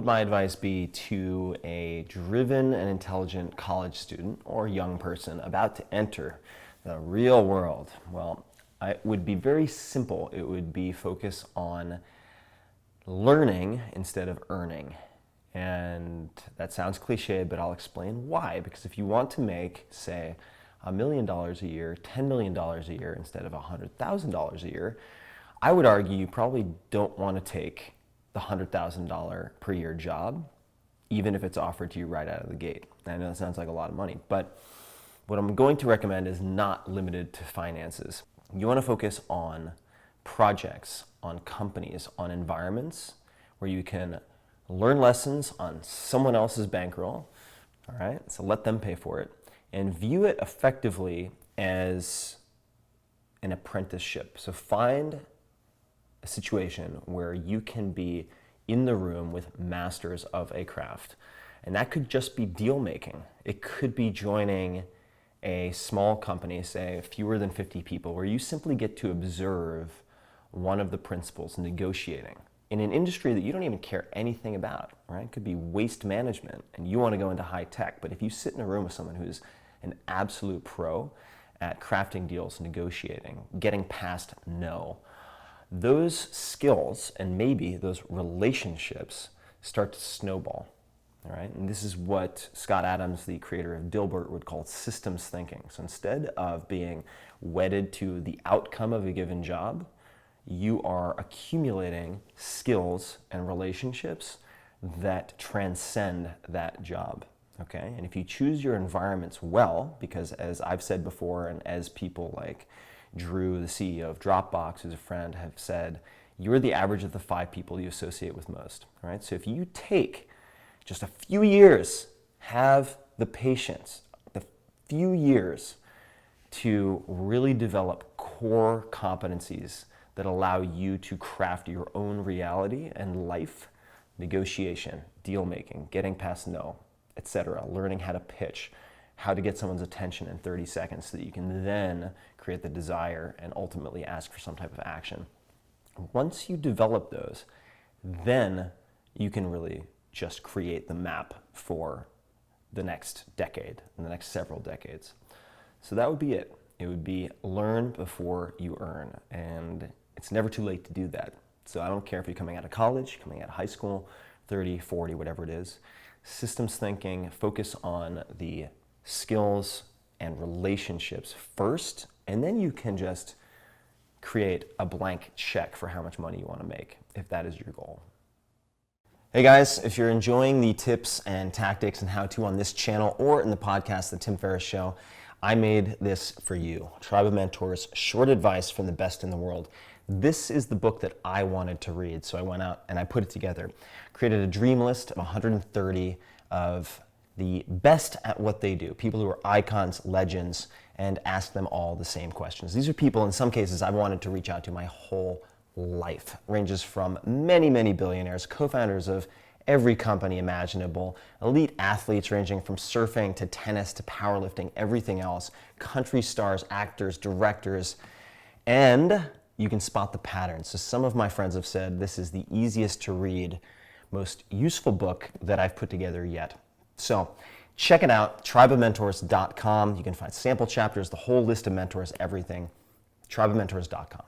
would my advice be to a driven and intelligent college student or young person about to enter the real world? Well, it would be very simple. It would be focus on learning instead of earning. And that sounds cliche, but I'll explain why. Because if you want to make, say, $1 million a year, $10 million a year instead of $100,000 a year, I would argue you probably don't want to take the $100,000 per year job, even if it's offered to you right out of the gate. I know that sounds like a lot of money, but what I'm going to recommend is not limited to finances. You want to focus on projects, on companies, on environments where you can learn lessons on someone else's bankroll, all right? So let them pay for it, and view it effectively as an apprenticeship. So find a situation where you can be in the room with masters of a craft. And that could just be deal making. It could be joining a small company, say fewer than 50 people, where you simply get to observe one of the principals negotiating in an industry that you don't even care anything about, right? It could be waste management and you want to go into high tech, but if you sit in a room with someone who's an absolute pro at crafting deals, negotiating, getting past no, those skills and maybe those relationships start to snowball, all right? And this is what Scott Adams, the creator of Dilbert, would call systems thinking. So instead of being wedded to the outcome of a given job, you are accumulating skills and relationships that transcend that job, okay? And if you choose your environments well, because as I've said before, and as people like Drew, the CEO of Dropbox, who's a friend, have said, you're the average of the 5 people you associate with most, right? So if you take just a few years, have the patience, the few years to really develop core competencies that allow you to craft your own reality and life, negotiation, deal making, getting past no, etc., learning how to pitch, how to get someone's attention in 30 seconds so that you can then create the desire and ultimately ask for some type of action. Once you develop those, then you can really just create the map for the next decade and the next several decades. So that would be it. It would be learn before you earn, and it's never too late to do that. So I don't care if you're coming out of college, coming out of high school, 30, 40, whatever it is. Systems thinking, focus on the skills and relationships first, and then you can just create a blank check for how much money you want to make, if that is your goal. Hey guys, if you're enjoying the tips and tactics and how-to on this channel or in the podcast, The Tim Ferriss Show, I made this for you. Tribe of Mentors, short advice from the best in the world. This is the book that I wanted to read, so I went out and I put it together. Created a dream list of 130 of the best at what they do, people who are icons, legends, and ask them all the same questions. These are people, in some cases, I've wanted to reach out to my whole life. Ranges from many, many billionaires, co-founders of every company imaginable, elite athletes ranging from surfing to tennis to powerlifting, everything else, country stars, actors, directors, and you can spot the patterns. So some of my friends have said this is the easiest to read, most useful book that I've put together yet. So check it out, tribeofmentors.com. You can find sample chapters, the whole list of mentors, everything, tribeofmentors.com.